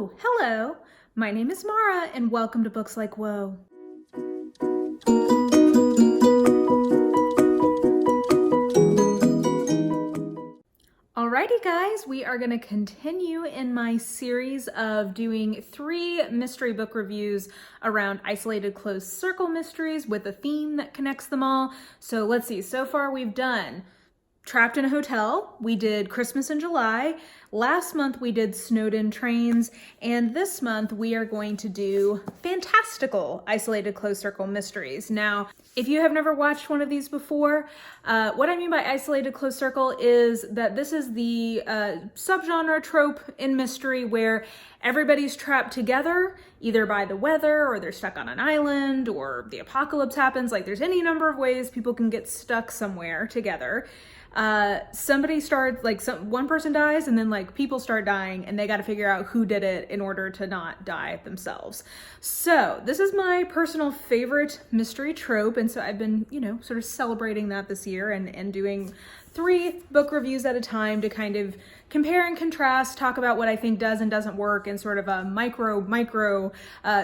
Oh, hello. My name is Mara and welcome to Books Like Whoa. Alrighty guys, we are going to continue in my series of doing 3 mystery book reviews around isolated closed circle mysteries with a theme that connects them all. So let's see, so far we've done Trapped in a Hotel, we did Christmas in July, last month we did Snowed In Trains, and this month we are going to do Fantastical Isolated Closed Circle Mysteries. Now, if you have never watched one of these before, what I mean by isolated closed circle is that this is the subgenre trope in mystery where everybody's trapped together, either by the weather or they're stuck on an island or the apocalypse happens. Like there's any number of ways people can get stuck somewhere together. Somebody starts, one person dies and then people start dying and they got to figure out who did it in order to not die themselves. So this is my personal favorite mystery trope. And so I've been, sort of celebrating that this year and doing 3 book reviews at a time to kind of compare and contrast, talk about what I think does and doesn't work in sort of a micro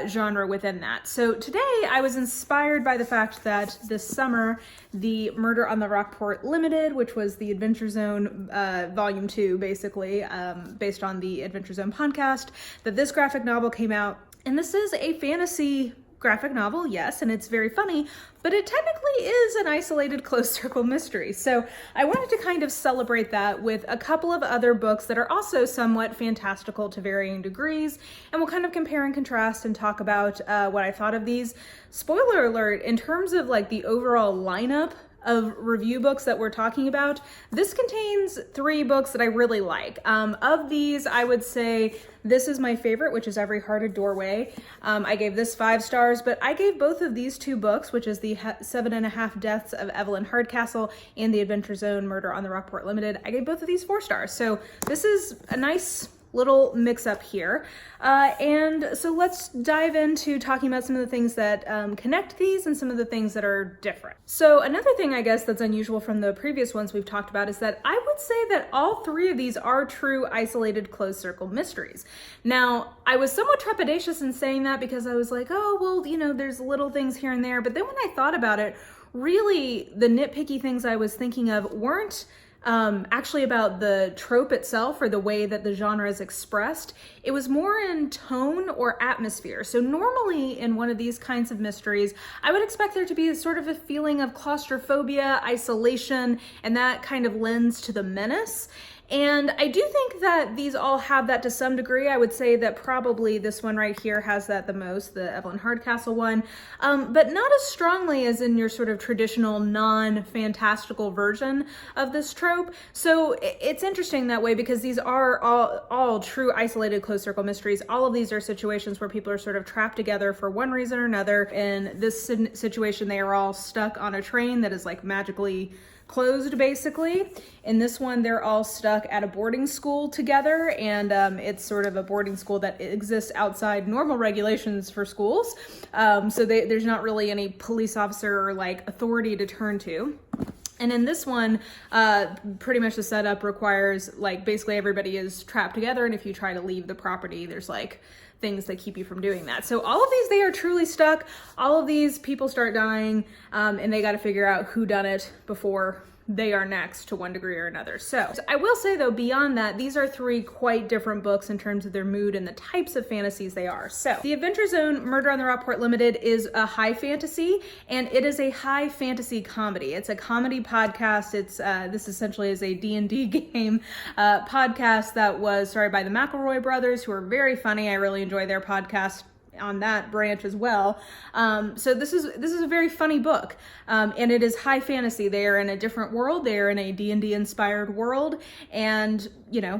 genre within that. So today I was inspired by the fact that this summer, the Murder on the Rockport Limited, which was the Adventure Zone Volume 2, basically, based on the Adventure Zone podcast, that this graphic novel came out. And this is a fantasy graphic novel, yes, and it's very funny, but it technically is an isolated closed circle mystery. So I wanted to kind of celebrate that with a couple of other books that are also somewhat fantastical to varying degrees, and we'll kind of compare and contrast and talk about what I thought of these. Spoiler alert, in terms of the overall lineup of review books that we're talking about, this contains 3 books that I really like. Of these, I would say this is my favorite, which is Every Heart a Doorway. I gave this 5 stars, but I gave both of these 2 books, which is the 7.5 Deaths of Evelyn Hardcastle and the Adventure Zone Murder on the Rockport Limited. I gave both of these 4 stars. So this is a nice little mix up here. And so let's dive into talking about some of the things that connect these and some of the things that are different. So another thing I guess that's unusual from the previous ones we've talked about is that I would say that all 3 of these are true isolated closed circle mysteries. Now, I was somewhat trepidatious in saying that because I was like, oh, well, there's little things here and there. But then when I thought about it, really the nitpicky things I was thinking of weren't actually about the trope itself or the way that the genre is expressed. It was more in tone or atmosphere. So normally in one of these kinds of mysteries, I would expect there to be sort of a feeling of claustrophobia, isolation, and that kind of lends to the menace. And I do think that these all have that to some degree. I would say that probably this one right here has that the most, the Evelyn Hardcastle one, but not as strongly as in your sort of traditional non-fantastical version of this trope. So it's interesting that way because these are all true isolated closed circle mysteries. All of these are situations where people are sort of trapped together for one reason or another. In this situation, they are all stuck on a train that is magically closed, basically. In this one, they're all stuck at a boarding school together, and it's sort of a boarding school that exists outside normal regulations for schools. So there's not really any police officer or authority to turn to. And in this one, pretty much the setup requires basically everybody is trapped together, and if you try to leave the property, there's things that keep you from doing that. So all of these, they are truly stuck. All of these people start dying, and they got to figure out who done it before they are next to one degree or another. So I will say though, beyond that, these are 3 quite different books in terms of their mood and the types of fantasies they are. So the Adventure Zone Murder on the Rockport Limited is a high fantasy, and it is a high fantasy comedy. It's a comedy podcast. It's this essentially is a D&D game podcast that was started by the McElroy brothers, who are very funny. I really enjoy their podcast on that branch as well. So this is a very funny book, and it is high fantasy. They are in a different world. They are in a D&D inspired world, and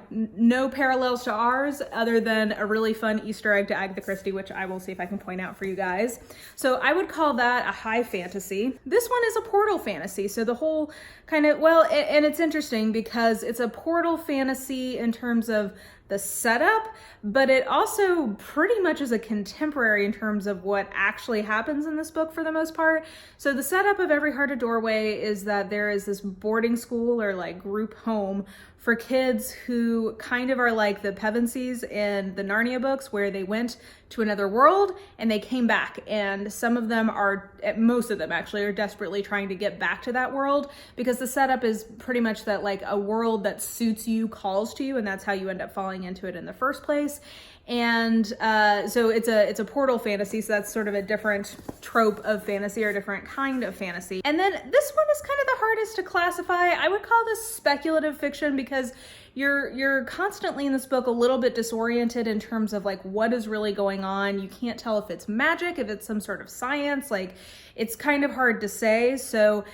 no parallels to ours other than a really fun Easter egg to Agatha Christie, which I will see if I can point out for you guys. So I would call that a high fantasy. This one is a portal fantasy. So the whole kind of, and it's interesting because it's a portal fantasy in terms of the setup, but it also pretty much is a contemporary in terms of what actually happens in this book for the most part. So the setup of Every Heart a Doorway is that there is this boarding school or group home for kids who kind of are like the Pevensies in the Narnia books, where they went to another world and they came back, and some of them are, most of them actually, are desperately trying to get back to that world, because the setup is pretty much that like a world that suits you calls to you, and that's how you end up falling into it in the first place. And so it's a portal fantasy, so that's sort of a different trope of fantasy, or a different kind of fantasy. And then this one is kind of the hardest to classify. I would call this speculative fiction, because you're constantly in this book a little bit disoriented in terms of like what is really going on. You can't tell if it's magic, if it's some sort of science, like it's kind of hard to say. So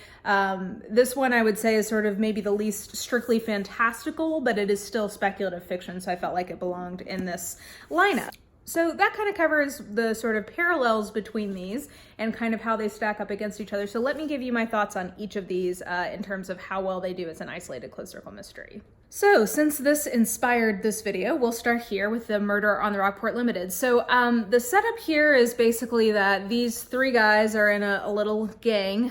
this one I would say is sort of maybe the least strictly fantastical, but it is still speculative fiction, so I felt like it belonged in this lineup. So that kind of covers the sort of parallels between these and kind of how they stack up against each other. So let me give you my thoughts on each of these in terms of how well they do as an isolated closed circle mystery. So since this inspired this video, we'll start here with the Murder on the Rockport Limited. So the setup here is basically that these three guys are in a little gang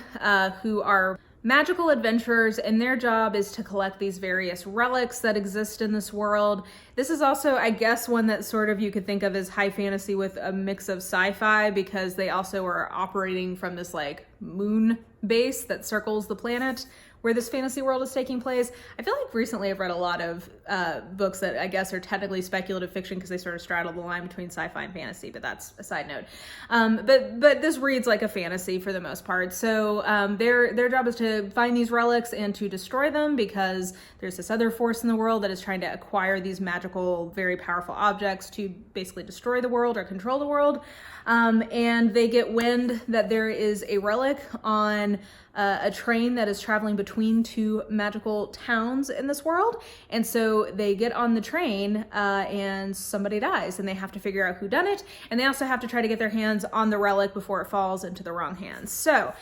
who are magical adventurers, and their job is to collect these various relics that exist in this world. This is also, I guess, one that sort of you could think of as high fantasy with a mix of sci-fi, because they also are operating from this like moon base that circles the planet where this fantasy world is taking place. I feel like recently I've read a lot of books that I guess are technically speculative fiction because they sort of straddle the line between sci-fi and fantasy, but that's a side note. But this reads like a fantasy for the most part. So their job is to find these relics and to destroy them, because there's this other force in the world that is trying to acquire these magical, very powerful objects to basically destroy the world or control the world. And they get wind that there is a relic on a train that is traveling between two magical towns in this world. And so they get on the train and somebody dies, and they have to figure out who done it. And they also have to try to get their hands on the relic before it falls into the wrong hands. So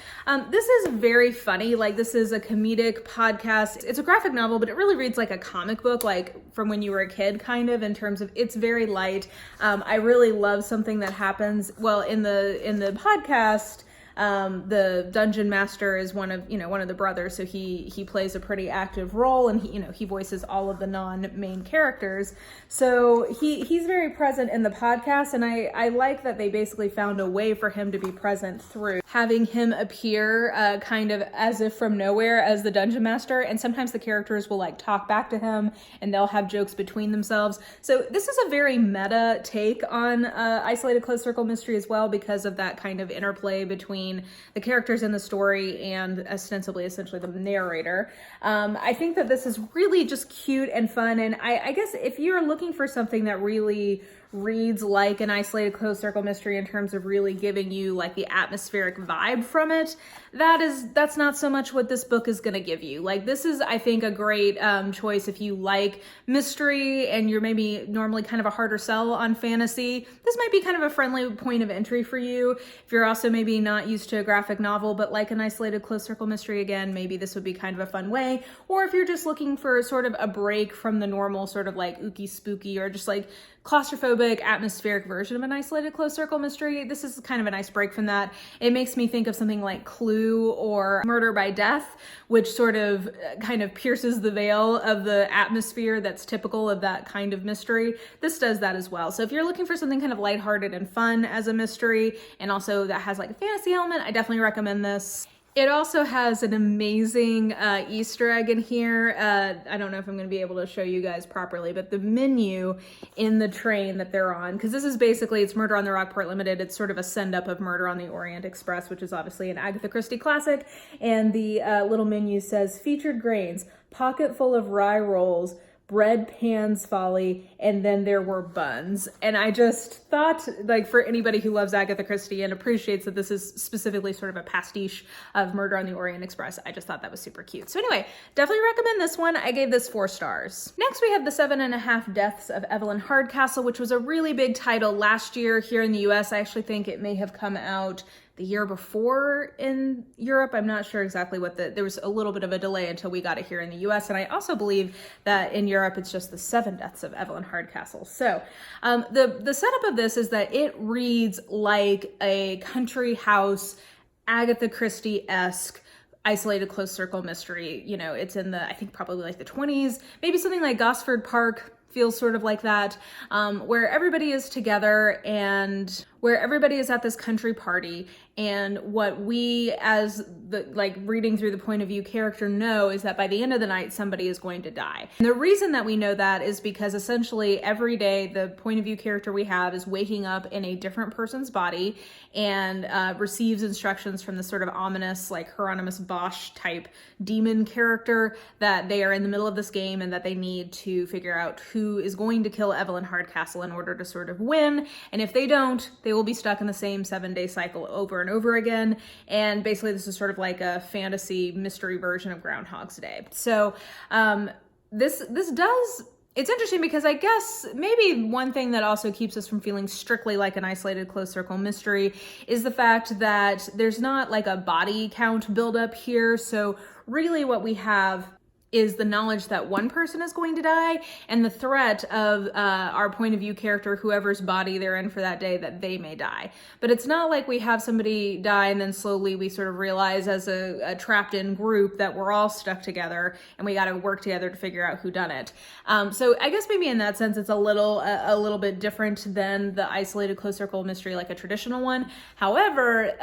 this is very funny. Like, this is a comedic podcast. It's a graphic novel, but it really reads like a comic book, like from when you were a kid, kind of, in terms of it's very light. I really love something that happens, well, in the podcast. The dungeon master is one of the brothers, so he plays a pretty active role, and he voices all of the non-main characters. So he's very present in the podcast, and I like that they basically found a way for him to be present through having him appear kind of as if from nowhere as the dungeon master, and sometimes the characters will like talk back to him and they'll have jokes between themselves. So this is a very meta take on isolated closed circle mystery as well, because of that kind of interplay between the characters in the story and ostensibly essentially the narrator. I think that this is really just cute and fun, and I guess if you're looking for something that really reads like an isolated closed circle mystery in terms of really giving you like the atmospheric vibe from it, that's not so much what this book is going to give you. Like, this is, I think, a great choice if you like mystery and you're maybe normally kind of a harder sell on fantasy. This might be kind of a friendly point of entry for you. If you're also maybe not used to a graphic novel but like an isolated closed circle mystery, again, maybe this would be kind of a fun way. Or if you're just looking for sort of a break from the normal sort of like ooky spooky or just like claustrophobic atmospheric version of an isolated closed circle mystery, this is kind of a nice break from that. It makes me think of something like Clue or Murder by Death, which sort of kind of pierces the veil of the atmosphere that's typical of that kind of mystery. This does that as well. So if you're looking for something kind of lighthearted and fun as a mystery, and also that has like a fantasy element, I definitely recommend this. It also has an amazing Easter egg in here. I don't know if I'm going to be able to show you guys properly, but the menu in the train that they're on, because this is basically, it's Murder on the Rockport Limited. It's sort of a send-up of Murder on the Orient Express, which is obviously an Agatha Christie classic. And the little menu says, featured grains, pocket full of rye rolls, bread pans folly, and then there were buns. And I just thought, like, for anybody who loves Agatha Christie and appreciates that this is specifically sort of a pastiche of Murder on the Orient Express, I just thought that was super cute. So anyway, definitely recommend this one. I gave this 4 stars. Next, we have The 7.5 Deaths of Evelyn Hardcastle, which was a really big title last year here in the US. I actually think it may have come out the year before in Europe. I'm not sure exactly there was a little bit of a delay until we got it here in the US. And I also believe that in Europe, it's just The 7 Deaths of Evelyn Hardcastle. So the setup of this is that it reads like a country house, Agatha Christie-esque isolated close circle mystery. You know, it's in the, I think probably like the 20s, maybe something like Gosford Park feels sort of like that, where everybody is together and where everybody is at this country party. And what we as the, like, reading through the point of view character know is that by the end of the night, somebody is going to die. And the reason that we know that is because essentially every day the point of view character we have is waking up in a different person's body and receives instructions from the sort of ominous, like Hieronymus Bosch type demon character that they are in the middle of this game and that they need to figure out who is going to kill Evelyn Hardcastle in order to sort of win. And if they don't, they will be stuck in the same 7-day cycle over and over again. And basically this is sort of like a fantasy mystery version of Groundhog's Day. So this does, it's interesting because I guess maybe one thing that also keeps us from feeling strictly like an isolated closed circle mystery is the fact that there's not like a body count buildup here. So really what we have is the knowledge that one person is going to die and the threat of our point of view character, whoever's body they're in for that day, that they may die. But it's not like we have somebody die and then slowly we sort of realize as a trapped in group that we're all stuck together and we got to work together to figure out who done it. So I guess maybe in that sense it's a little bit different than the isolated close circle mystery like a traditional one. However,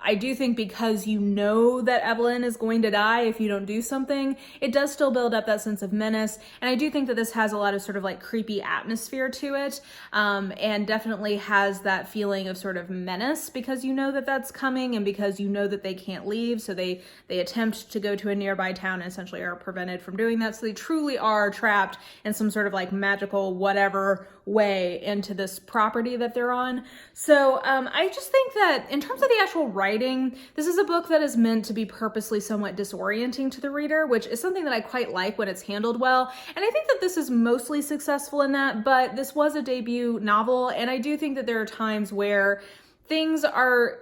I do think because you know that Evelyn is going to die if you don't do something, it does still build up that sense of menace. And I do think that this has a lot of sort of like creepy atmosphere to it, and definitely has that feeling of sort of menace because you know that that's coming and because you know that they can't leave. So they attempt to go to a nearby town and essentially are prevented from doing that. So they truly are trapped in some sort of like magical whatever way into this property that they're on. So I just think that in terms of the actual writing, this is a book that is meant to be purposely somewhat disorienting to the reader, which is something that I quite like when it's handled well. And I think that this is mostly successful in that, but this was a debut novel. And I do think that there are times where things are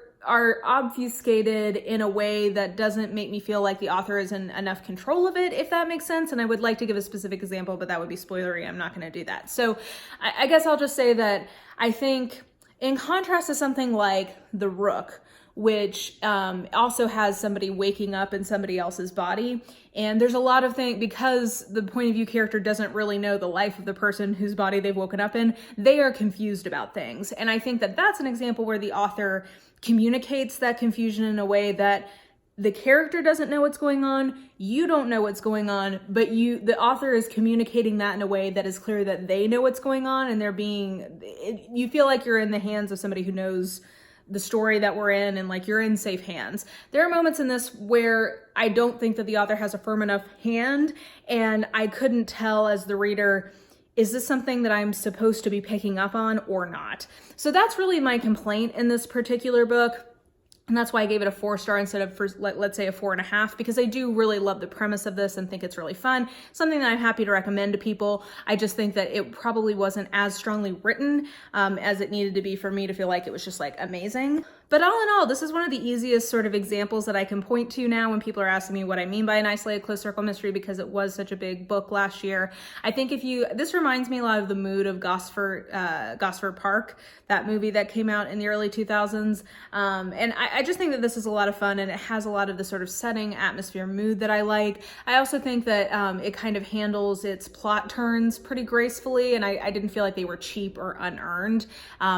obfuscated in a way that doesn't make me feel like the author is in enough control of it, if that makes sense. And I would like to give a specific example, but that would be spoilery. I'm not going to do that. So I guess I'll just say that I think in contrast to something like The Rook, which also has somebody waking up in somebody else's body. And there's a lot of things, because the point of view character doesn't really know the life of the person whose body they've woken up in, they are confused about things. And I think that that's an example where the author communicates that confusion in a way that the character doesn't know what's going on, you don't know what's going on, but the author is communicating that in a way that is clear that they know what's going on, and you feel like you're in the hands of somebody who knows the story that we're in, and like you're in safe hands. There are moments in this where I don't think that the author has a firm enough hand, and I couldn't tell as the reader, is this something that I'm supposed to be picking up on or not? So that's really my complaint in this particular book. And that's why I gave it a 4-star instead of, let's say, a 4.5, because I do really love the premise of this and think it's really fun. Something that I'm happy to recommend to people. I just think that it probably wasn't as strongly written as it needed to be for me to feel like it was just like amazing. But all in all, this is one of the easiest sort of examples that I can point to now when people are asking me what I mean by an isolated close circle mystery, because it was such a big book last year. I think this reminds me a lot of the mood of Gosford Park, that movie that came out in the early 2000s. And I just think that this is a lot of fun, and it has a lot of the sort of setting, atmosphere, mood that I like. I also think that it kind of handles its plot turns pretty gracefully, and I didn't feel like they were cheap or unearned,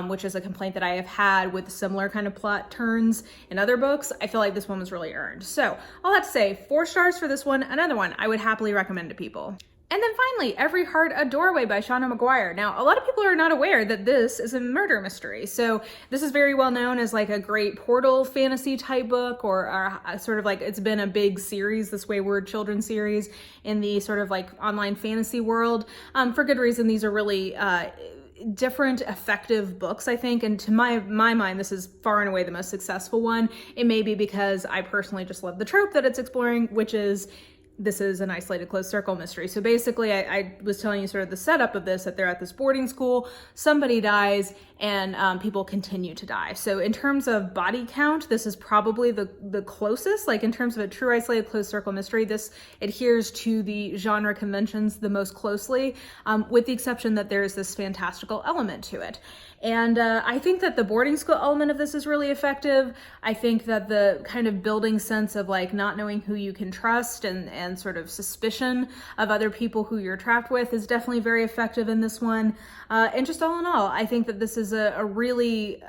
which is a complaint that I have had with similar kind of plot turns in other books. I feel like this one was really earned. So I'll have to say 4 stars for this one. Another one I would happily recommend to people. And then finally, Every Heart a Doorway by Seanan McGuire. Now, a lot of people are not aware that this is a murder mystery. So this is very well known as like a great portal fantasy type book, or sort of like, it's been a big series, this Wayward Children series in the sort of like online fantasy world. For good reason. These are really different, effective books, I think, and to my mind, this is far and away the most successful one. It may be because I personally just love the trope that it's exploring, which is this is an isolated closed circle mystery. So basically, I was telling you sort of the setup of this, that they're at this boarding school, somebody dies, and people continue to die. So in terms of body count, this is probably the closest, like in terms of a true isolated closed circle mystery, this adheres to the genre conventions the most closely, with the exception that there's this fantastical element to it. And I think that the boarding school element of this is really effective. I think that the kind of building sense of like not knowing who you can trust and sort of suspicion of other people who you're trapped with is definitely very effective in this one. And just all in all, I think that this is a really,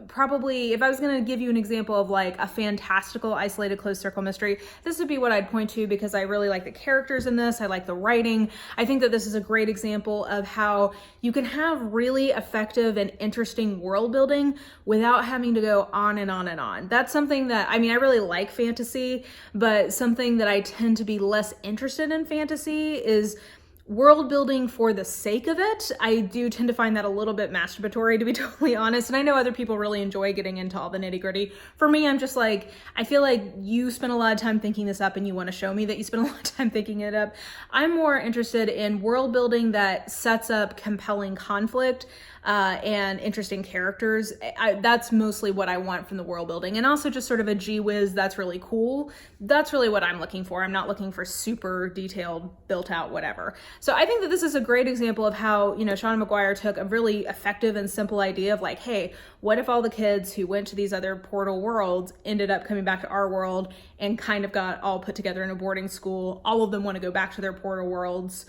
probably, if I was going to give you an example of like a fantastical isolated closed circle mystery, this would be what I'd point to, because I really like the characters in this. I like the writing. I think that this is a great example of how you can have really effective and interesting world building without having to go on and on and on. That's something that, I mean, I really like fantasy, but something that I tend to be less interested in fantasy is world building for the sake of it. I do tend to find that a little bit masturbatory, to be totally honest. And I know other people really enjoy getting into all the nitty gritty. For me, I'm just like, I feel like you spend a lot of time thinking this up and you want to show me that you spent a lot of time thinking it up. I'm more interested in world building that sets up compelling conflict and interesting characters. That's mostly what I want from the world building. And also just sort of a gee whiz, that's really cool. That's really what I'm looking for. I'm not looking for super detailed, built out whatever. So I think that this is a great example of how, you know, Seanan McGuire took a really effective and simple idea of like, hey, what if all the kids who went to these other portal worlds ended up coming back to our world and kind of got all put together in a boarding school? All of them want to go back to their portal worlds.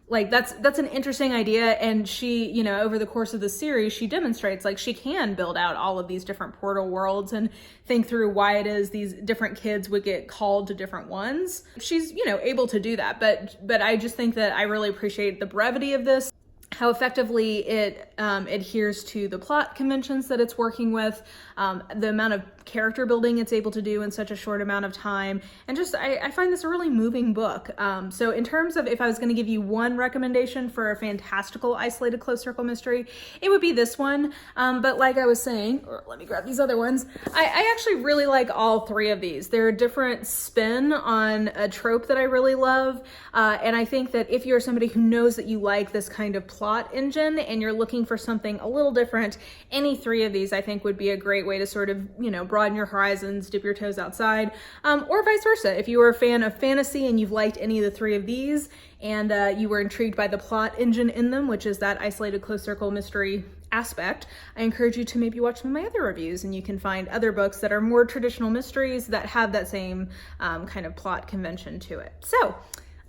Like that's an interesting idea. And she, you know, over the course of the series, she demonstrates like she can build out all of these different portal worlds and think through why it is these different kids would get called to different ones. She's, you know, able to do that. But I just think that I really appreciate the brevity of this, how effectively it adheres to the plot conventions that it's working with, the amount of character building it's able to do in such a short amount of time. And just, I find this a really moving book. So in terms of if I was going to give you one recommendation for a fantastical isolated closed circle mystery, it would be this one. But like I was saying, or let me grab these other ones, I actually really like all three of these. They're a different spin on a trope that I really love. And I think that if you're somebody who knows that you like this kind of plot engine and you're looking for something a little different, any three of these I think would be a great way to sort of, you know, broaden your horizons, dip your toes outside, or vice versa. If you were a fan of fantasy and you've liked any of the three of these and you were intrigued by the plot engine in them, which is that isolated closed circle mystery aspect, I encourage you to maybe watch some of my other reviews, and you can find other books that are more traditional mysteries that have that same kind of plot convention to it. So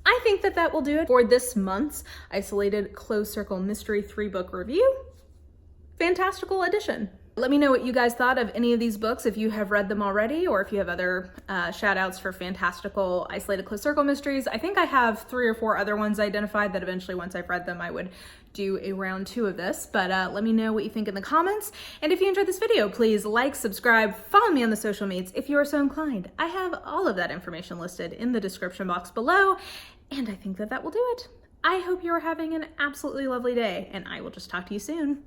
I think that that will do it for this month's isolated closed circle mystery 3-book review. Fantastical edition. Let me know what you guys thought of any of these books, if you have read them already, or if you have other shout outs for fantastical isolated closed circle mysteries. I think I have 3 or 4 other ones identified that eventually, once I've read them, I would do a round 2 of this. But let me know what you think in the comments. And if you enjoyed this video, please like, subscribe, follow me on the social medias if you are so inclined. I have all of that information listed in the description box below. And I think that that will do it. I hope you are having an absolutely lovely day, and I will just talk to you soon.